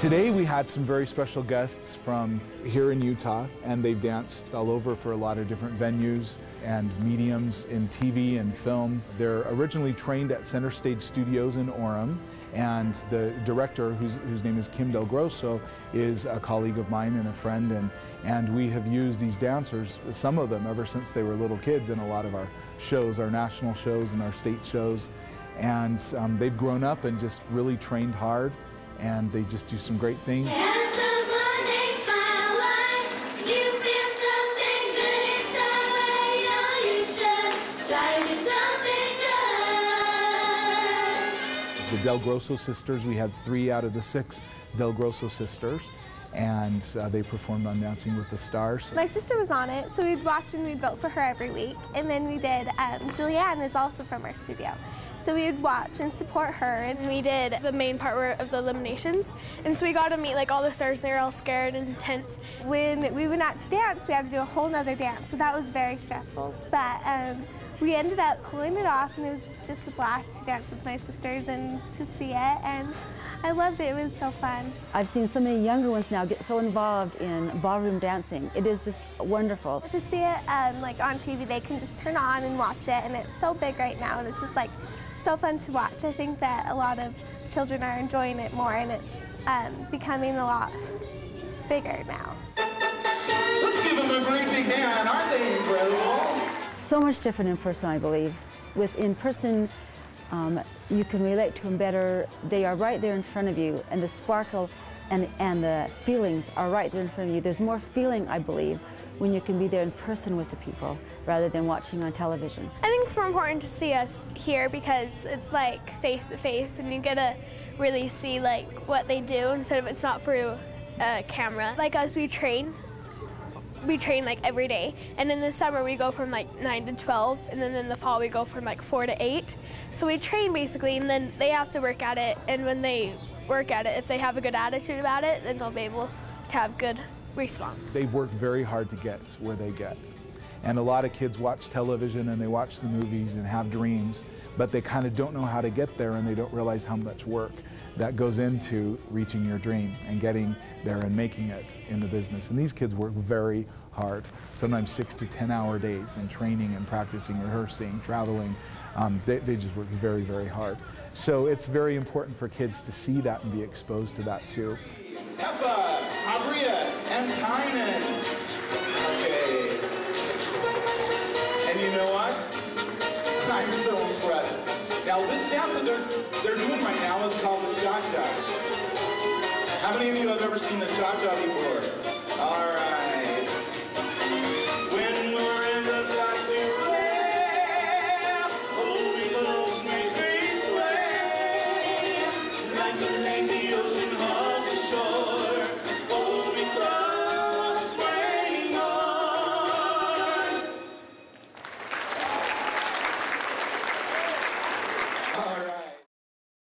Today we had some very special guests from here in Utah, and they've danced all over for a lot of different venues and mediums in TV and film. They're originally trained at Center Stage Studios in Orem, and the director, whose name is DelGrosso, is a colleague of mine and a friend, and we have used these dancers, some of them, ever since they were little kids in a lot of our shows, our national shows and our state shows. And they've grown up and just really trained hard, and they just do some great things. The DelGrosso sisters, we had 3 out of the 6 DelGrosso sisters, and they performed on Dancing with the Stars. My sister was on it, so we'd watch and we'd vote for her every week. And then we did, Julianne is also from our studio. So we would watch and support her, and we did the main part of the eliminations. And so we got to meet like all the stars, and they were all scared and tense. When we went out to dance, we had to do a whole nother dance, so that was very stressful. But we ended up pulling it off, and it was just a blast to dance with my sisters and to see it, and I loved it. It was so fun. I've seen so many younger ones now get so involved in ballroom dancing. It is just wonderful. To see it like on TV, they can just turn on and watch it, and it's so big right now, and it's just like so fun to watch. I think that a lot of children are enjoying it more, and it's becoming a lot bigger now. Let's give them a great big hand. Aren't they incredible? So much different in person, I believe. With in person, you can relate to them better. They are right there in front of you, and the sparkle and the feelings are right there in front of you. There's more feeling, I believe, when you can be there in person with the people rather than watching on television. I think it's more important to see us here because it's like face to face, and you get to really see like what they do instead of it's not through a camera. Like us, we train like every day, and in the summer we go from like 9 to 12, and then in the fall we go from like 4 to 8. So we train basically, and then they have to work at it, and when they work at it, if they have a good attitude about it, then they'll be able to have good response. They've worked very hard to get where they get. And a lot of kids watch television and they watch the movies and have dreams, but they kind of don't know how to get there, and they don't realize how much work that goes into reaching your dream and getting there and making it in the business. And these kids work very hard, sometimes 6 to 10 hour days in training and practicing, rehearsing, traveling. They just work very, very hard. So it's very important for kids to see that and be exposed to that too. Eppa, Abria, and Tynan. Okay. And you know what? I'm so impressed. Now this dance that they're doing right now is called the cha-cha. How many of you have ever seen the cha-cha before? All right.